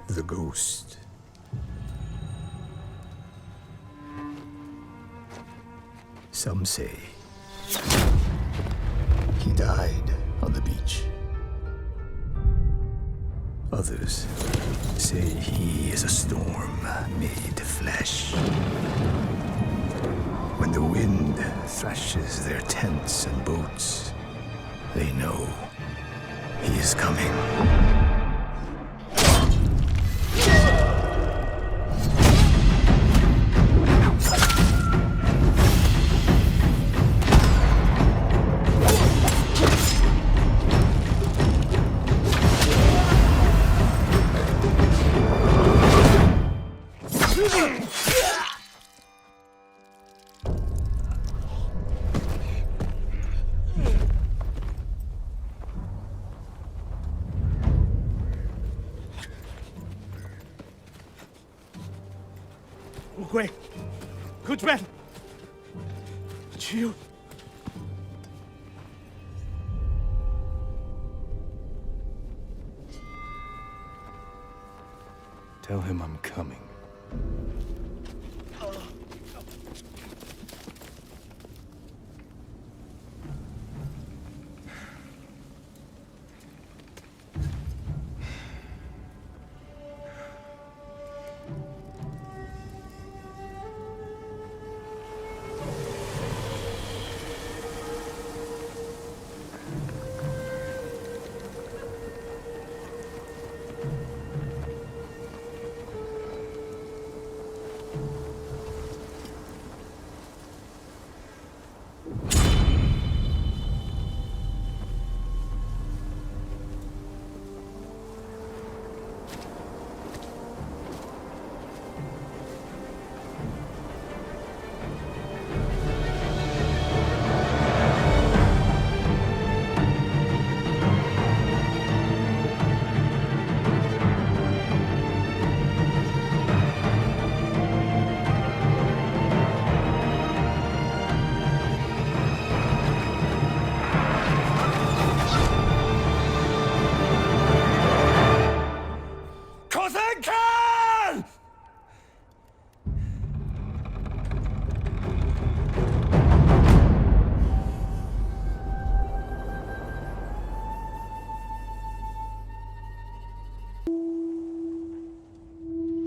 The ghost. Some say he died on the beach. Others say he is a storm made flesh. When the wind thrashes their tents and boats, they know he is coming. Tell him I'm coming.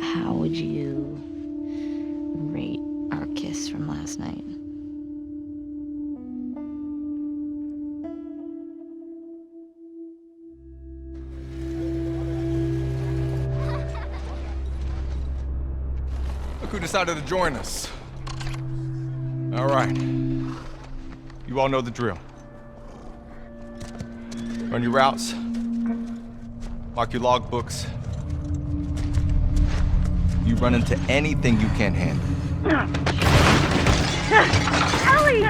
How would you rate our kiss from last night? Look who decided to join us. All right. You all know the drill. Run your routes. Mark your logbooks. You run into anything you can't handle. Ellie!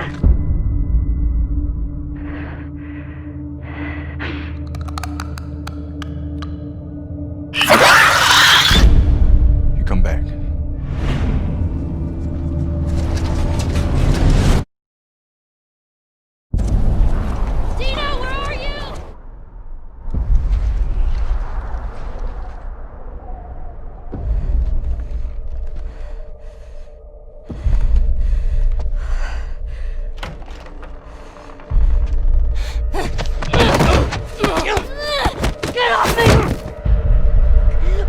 You come back. Dina, where are you? Get off me!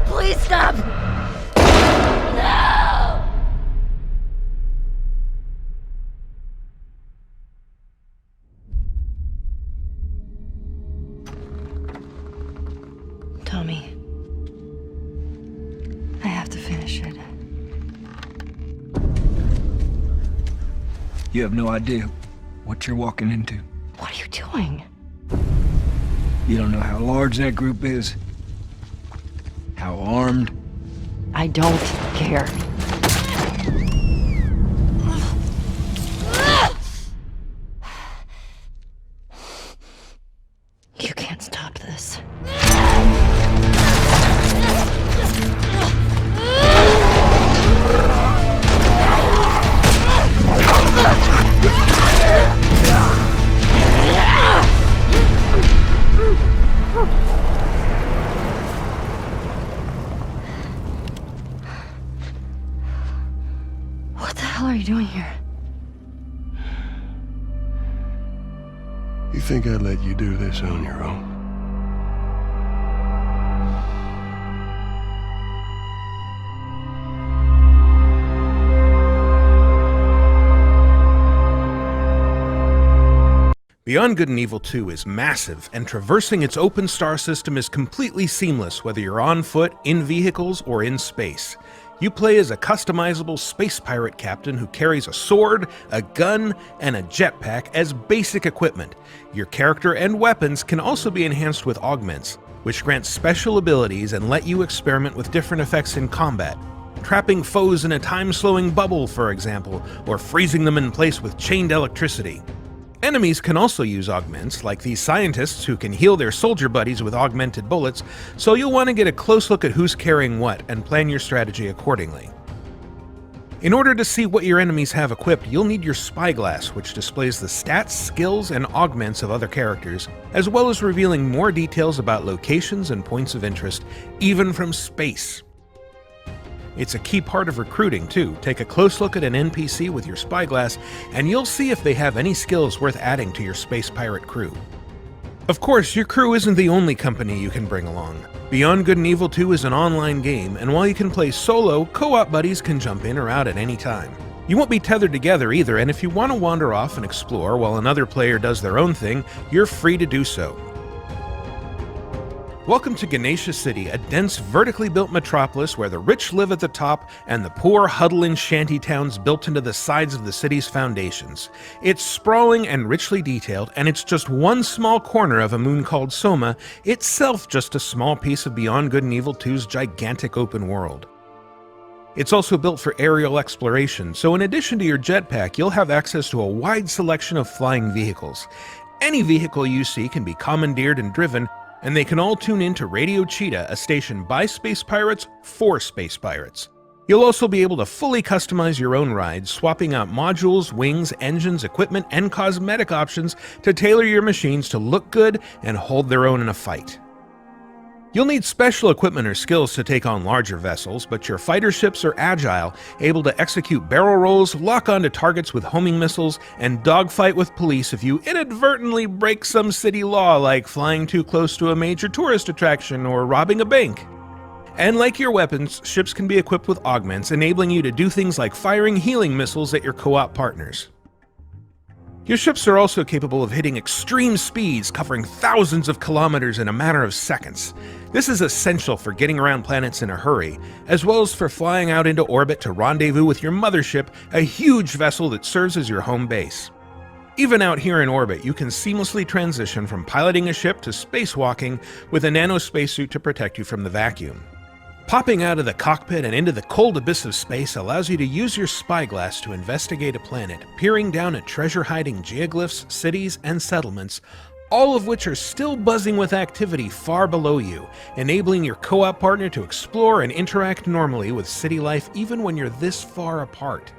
Please stop! No! Tommy, I have to finish it. You have no idea what you're walking into. What are you doing? You don't know how large that group is, how armed. I don't care. hell are you doing here? You think I'd let you do this on your own? Beyond Good and Evil 2 is massive, and traversing its open star system is completely seamless whether you're on foot, in vehicles, or in space. You play as a customizable space pirate captain who carries a sword, a gun, and a jetpack as basic equipment. Your character and weapons can also be enhanced with augments, which grant special abilities and let you experiment with different effects in combat. Trapping foes in a time-slowing bubble, for example, or freezing them in place with chained electricity. Enemies can also use augments, like these scientists who can heal their soldier buddies with augmented bullets, so you'll want to get a close look at who's carrying what and plan your strategy accordingly. In order to see what your enemies have equipped, you'll need your spyglass, which displays the stats, skills, and augments of other characters, as well as revealing more details about locations and points of interest, even from space. It's a key part of recruiting, too. Take a close look at an NPC with your spyglass, and you'll see if they have any skills worth adding to your space pirate crew. Of course, your crew isn't the only company you can bring along. Beyond Good and Evil 2 is an online game, and while you can play solo, co-op buddies can jump in or out at any time. You won't be tethered together either, and if you want to wander off and explore while another player does their own thing, you're free to do so. Welcome to Ganesha City, a dense, vertically built metropolis where the rich live at the top and the poor huddle in shanty towns built into the sides of the city's foundations. It's sprawling and richly detailed, and it's just one small corner of a moon called Soma, itself just a small piece of Beyond Good and Evil 2's gigantic open world. It's also built for aerial exploration, so in addition to your jetpack, you'll have access to a wide selection of flying vehicles. Any vehicle you see can be commandeered and driven, and they can all tune in to Radio Cheetah, a station by space pirates for space pirates. You'll also be able to fully customize your own rides, swapping out modules, wings, engines, equipment, and cosmetic options to tailor your machines to look good and hold their own in a fight. You'll need special equipment or skills to take on larger vessels, but your fighter ships are agile, able to execute barrel rolls, lock onto targets with homing missiles, and dogfight with police if you inadvertently break some city law like flying too close to a major tourist attraction or robbing a bank. And like your weapons, ships can be equipped with augments, enabling you to do things like firing healing missiles at your co-op partners. Your ships are also capable of hitting extreme speeds, covering thousands of kilometers in a matter of seconds. This is essential for getting around planets in a hurry, as well as for flying out into orbit to rendezvous with your mothership, a huge vessel that serves as your home base. Even out here in orbit, you can seamlessly transition from piloting a ship to spacewalking with a nanospacesuit to protect you from the vacuum. Popping out of the cockpit and into the cold abyss of space allows you to use your spyglass to investigate a planet, peering down at treasure-hiding geoglyphs, cities, and settlements, all of which are still buzzing with activity far below you, enabling your co-op partner to explore and interact normally with city life even when you're this far apart.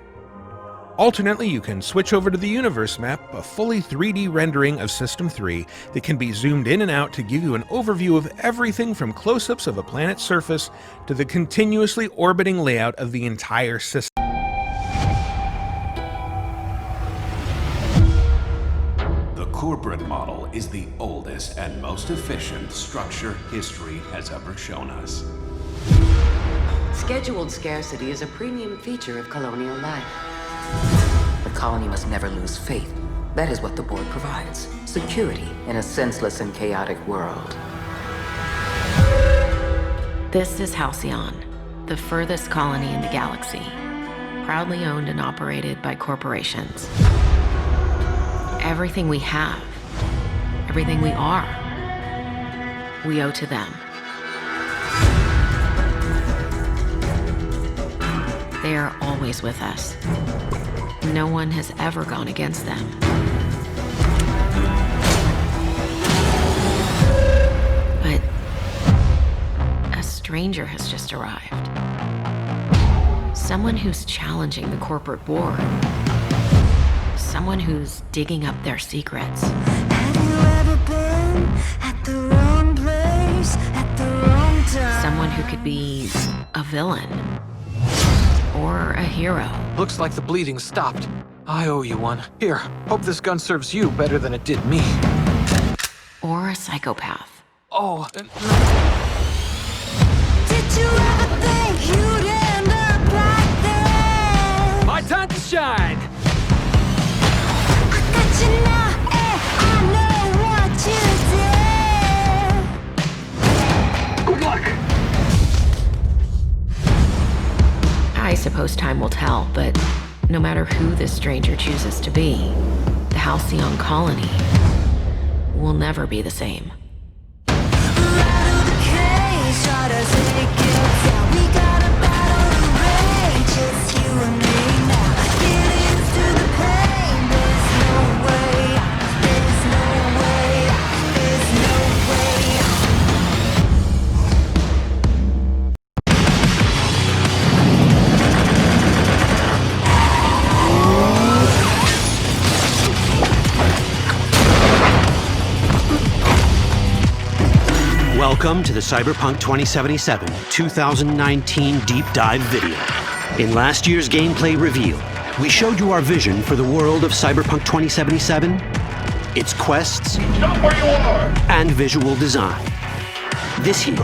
Alternately, you can switch over to the Universe map, a fully 3D rendering of System 3 that can be zoomed in and out to give you an overview of everything from close-ups of a planet's surface to the continuously orbiting layout of the entire system. The corporate model is the oldest and most efficient structure history has ever shown us. Scheduled scarcity is a premium feature of colonial life. The colony must never lose faith. That is what the board provides. Security in a senseless and chaotic world. This is Halcyon, the furthest colony in the galaxy. Proudly owned and operated by corporations. Everything we have, everything we are, we owe to them. They are always with us. No one has ever gone against them. But a stranger has just arrived. Someone who's challenging the corporate board. Someone who's digging up their secrets. Have you ever been at the wrong place at the wrong time? Someone who could be a villain. or a hero. Looks like the bleeding stopped. I owe you one. Here, hope this gun serves you better than it did me. Or a psychopath. Oh, Did you ever think you'd end up like this? my time to shine! I got you now, and I know what you did. Good luck! I suppose time will tell, but no matter who this stranger chooses to be, the Halcyon colony will never be the same. Rattle the cage, try to take it down. We got a battle to rage, just you and me now. Get into the pain, there's no way out. There's no way out. There's no way out. Welcome to the Cyberpunk 2077 2019 Deep Dive video. In last year's gameplay reveal, we showed you our vision for the world of Cyberpunk 2077, its quests, and visual design. This year,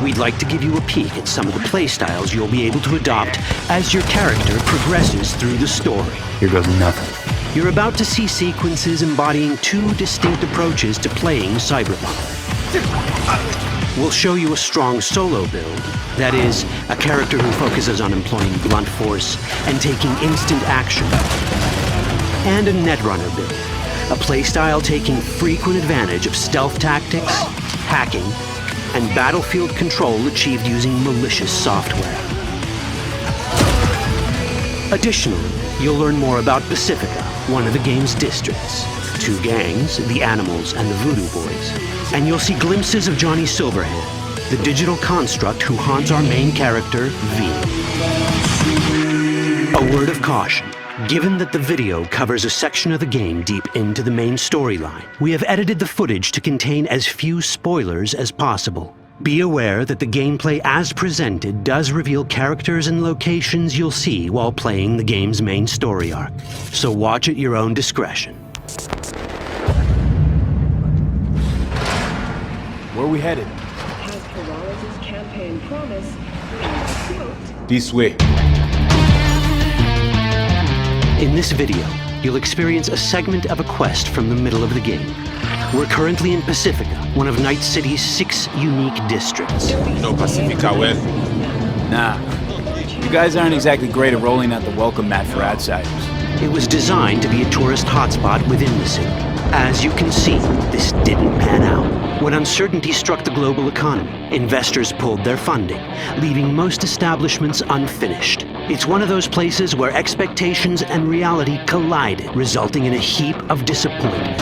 we'd like to give you a peek at some of the playstyles you'll be able to adopt as your character progresses through the story. Here goes nothing. You're about to see sequences embodying two distinct approaches to playing Cyberpunk. We'll show you a strong solo build, that is, a character who focuses on employing blunt force and taking instant action, and a netrunner build, a playstyle taking frequent advantage of stealth tactics, hacking, and battlefield control achieved using malicious software. Additionally, you'll learn more about Pacifica, one of the game's districts, two gangs, the Animals and the Voodoo Boys, and you'll see glimpses of Johnny Silverhand, the digital construct who haunts our main character, V. A word of caution. Given that the video covers a section of the game deep into the main storyline, we have edited the footage to contain as few spoilers as possible. Be aware that the gameplay as presented does reveal characters and locations you'll see while playing the game's main story arc, so watch at your own discretion. Where are we headed? This way. In this video, you'll experience a segment of a quest from the middle of the game. We're currently in Pacifica, one of Night City's 6 unique districts. No Pacifica, well. Nah. You guys aren't exactly great at rolling out the welcome mat for outsiders. It was designed to be a tourist hotspot within the city. As you can see, this didn't pan out. When uncertainty struck the global economy, investors pulled their funding, leaving most establishments unfinished. It's one of those places where expectations and reality collided, resulting in a heap of disappointment.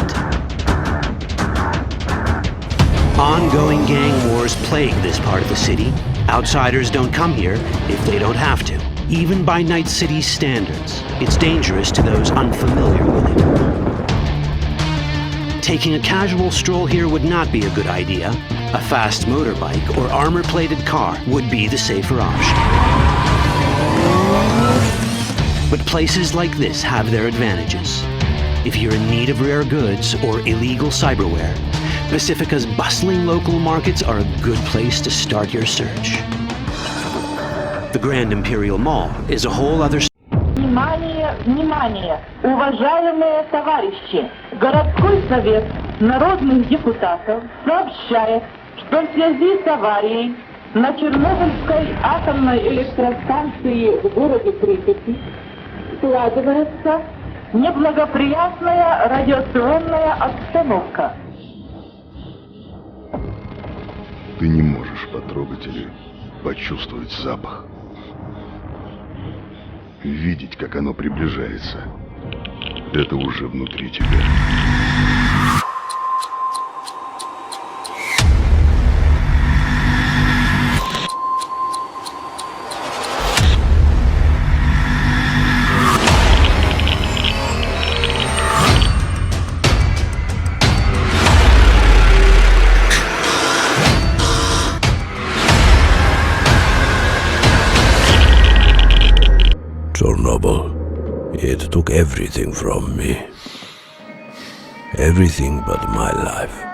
Ongoing gang wars plague this part of the city. Outsiders don't come here if they don't have to. Even by Night City's standards, it's dangerous to those unfamiliar with it. Taking a casual stroll here would not be a good idea. A fast motorbike or armor-plated car would be the safer option. But places like this have their advantages. If you're in need of rare goods or illegal cyberware, Pacifica's bustling local markets are a good place to start your search. The Grand Imperial Mall is a whole other... Внимание, внимание! Уважаемые товарищи! Городской совет народных депутатов сообщает, что в связи с аварией на Чернобыльской атомной электростанции в городе Припяти складывается неблагоприятная радиационная обстановка. Ты не можешь потрогать или почувствовать запах. Видеть, как оно приближается. Это уже внутри тебя. Chernobyl. It took everything from me. Everything but my life.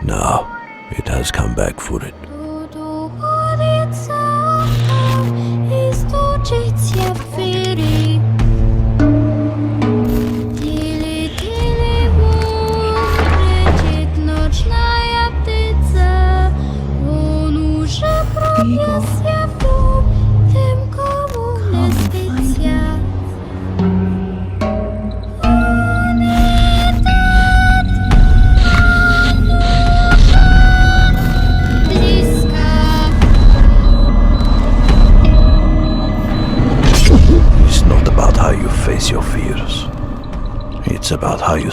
Now, it has come back for it. Face your fears. It's about how you...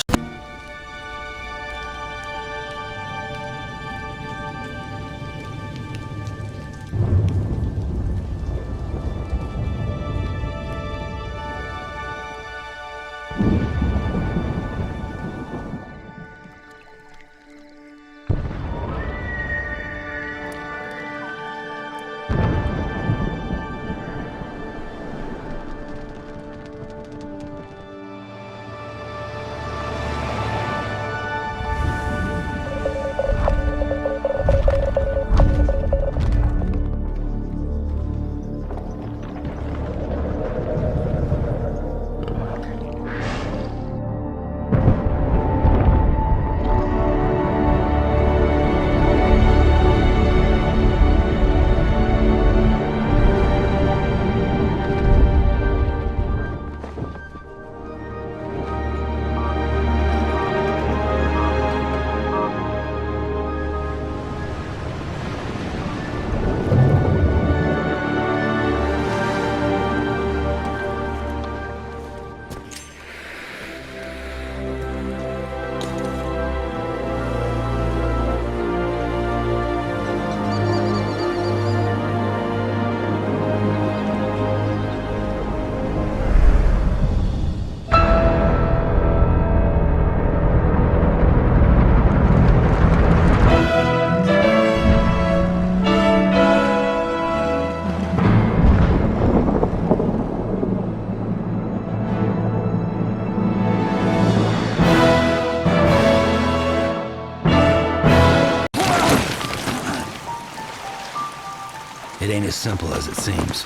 It ain't as simple as it seems.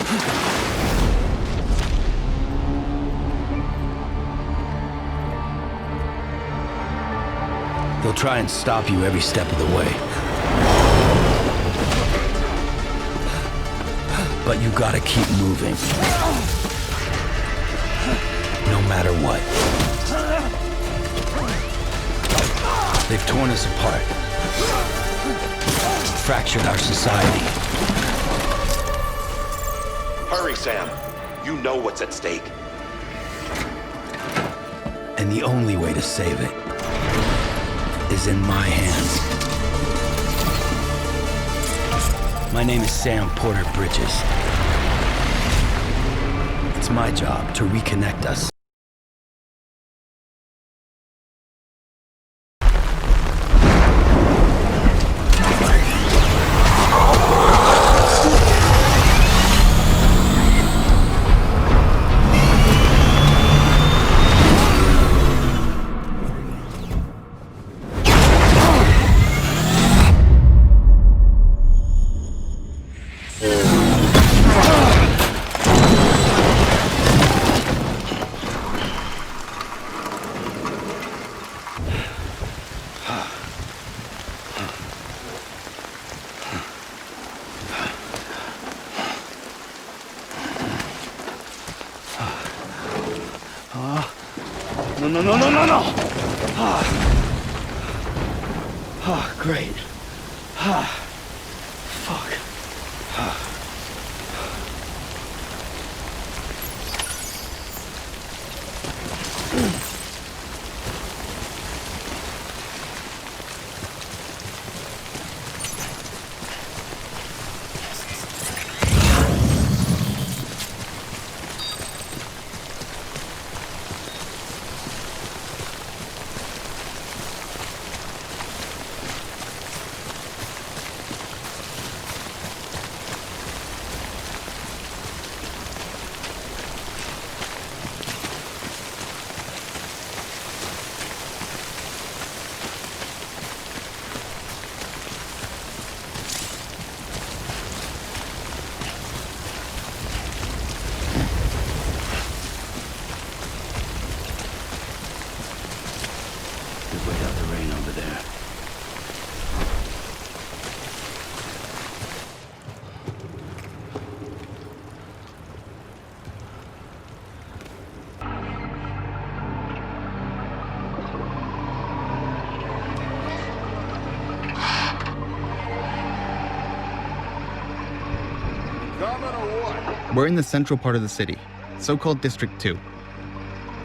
They'll try and stop you every step of the way. But you gotta keep moving. No matter what. They've torn us apart. Fractured our society. Hurry, Sam. You know what's at stake. And the only way to save it is in my hands. My name is Sam Porter Bridges. It's my job to reconnect us. No. Great. Fuck. We're in the central part of the city, so-called District 2.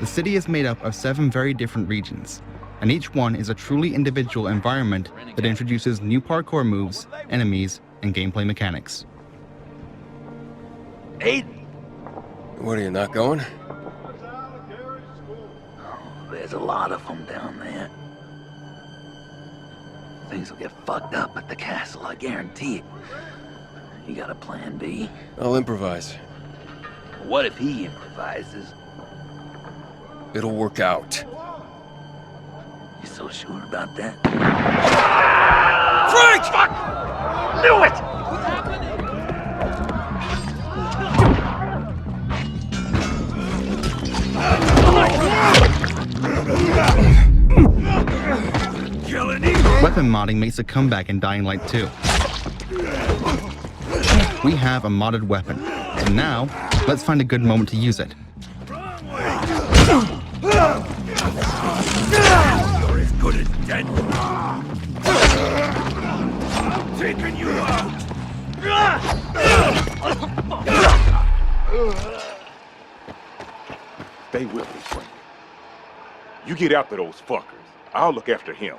The city is made up of 7 very different regions, and each one is a truly individual environment that introduces new parkour moves, enemies, and gameplay mechanics. Aiden! What, are you not going? There's a lot of them down there. Things will get fucked up at the castle, I guarantee it. You got a plan B? I'll improvise. What if he improvises? It'll work out. You so sure about that? Frank! Fuck! Knew it! Weapon modding makes a comeback in Dying Light 2. We have a modded weapon, and now, let's find a good moment to use it. You're as good as dead. Taking you out. Stay with me, Frank. You get after those fuckers. I'll look after him.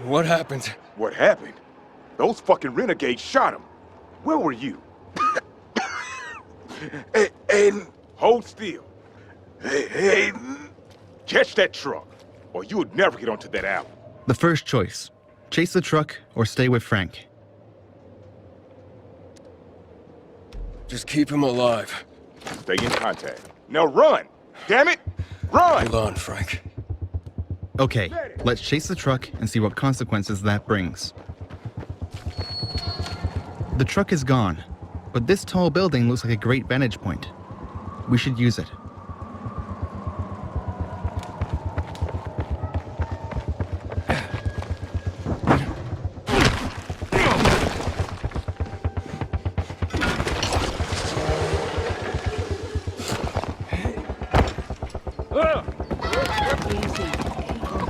What happened? What happened? Those fucking renegades shot him. Where were you? Hey, Aiden. Hold still. Hey, Aiden. Catch that truck, or you would never get onto that alley. The first choice, chase the truck or stay with Frank. Just keep him alive. Stay in contact. Now run! Damn it! Run! Hold on, Frank. Okay, let's chase the truck and see what consequences that brings. The truck is gone, but this tall building looks like a great vantage point. We should use it.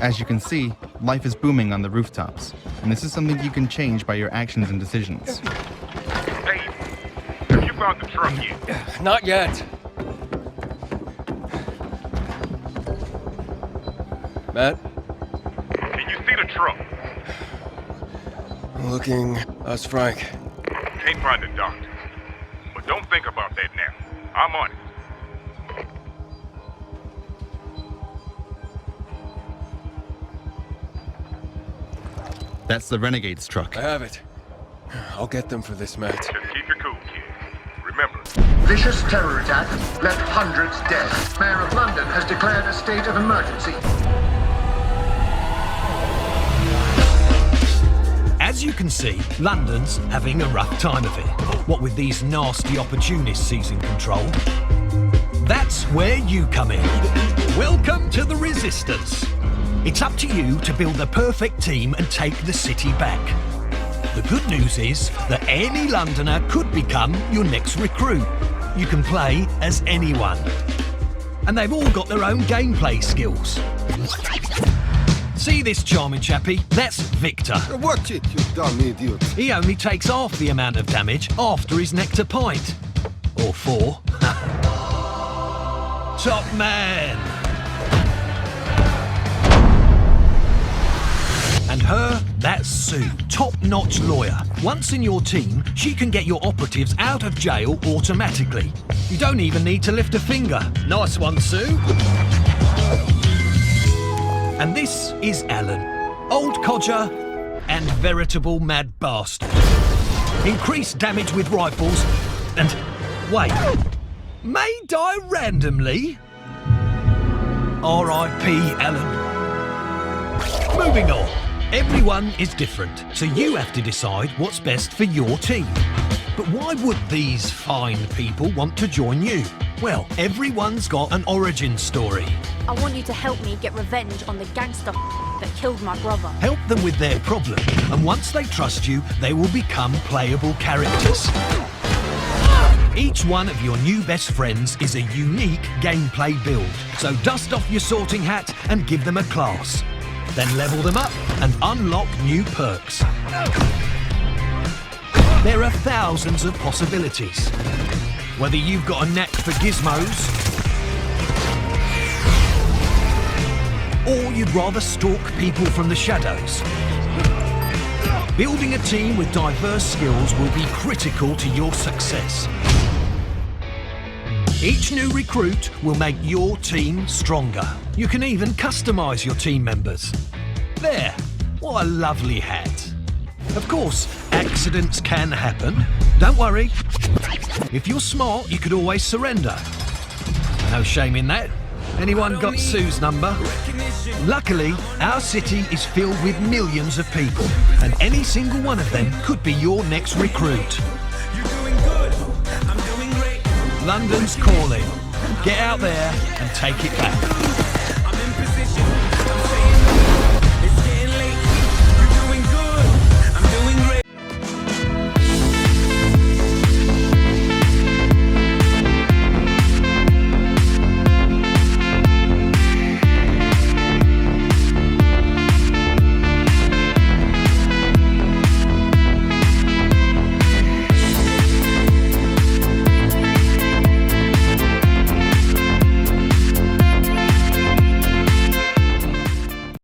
As you can see, life is booming on the rooftops, and this is something you can change by your actions and decisions. Hey, have you found the truck yet? Not yet. Matt? Can you see the truck? Looking. That's Frank. Can't find the doctor. But don't think about that now. I'm on it. That's the Renegade's truck. I have it. I'll get them for this, Matt. Just keep your cool, kid. Remember. Vicious terror attack left hundreds dead. Mayor of London has declared a state of emergency. As you can see, London's having a rough time of it. What with these nasty opportunists seizing control. That's where you come in. Welcome to the Resistance. It's up to you to build the perfect team and take the city back. The good news is that any Londoner could become your next recruit. You can play as anyone. And they've all got their own gameplay skills. See this charming chappie? That's Victor. Watch it, you dumb idiot. He only takes half the amount of damage after his nectar pint. Or 4. Top man! And her, that's Sue, top-notch lawyer. Once in your team, she can get your operatives out of jail automatically. You don't even need to lift a finger. Nice one, Sue. And this is Alan, old codger and veritable mad bastard. Increased damage with rifles and, wait, may die randomly? R.I.P. Alan. Moving on. Everyone is different, so you have to decide what's best for your team. But why would these fine people want to join you? Well, everyone's got an origin story. I want you to help me get revenge on the gangster that killed my brother. Help them with their problem, and once they trust you, they will become playable characters. Each one of your new best friends is a unique gameplay build, so dust off your sorting hat and give them a class. Then level them up and unlock new perks. There are thousands of possibilities. Whether you've got a knack for gizmos, or you'd rather stalk people from the shadows, building a team with diverse skills will be critical to your success. Each new recruit will make your team stronger. You can even customize your team members. There, what a lovely hat. Of course, accidents can happen. Don't worry. If you're smart, you could always surrender. No shame in that. Anyone got Sue's number? Luckily, our city is filled with millions of people, and any single one of them could be your next recruit. London's calling. Get out there and take it back.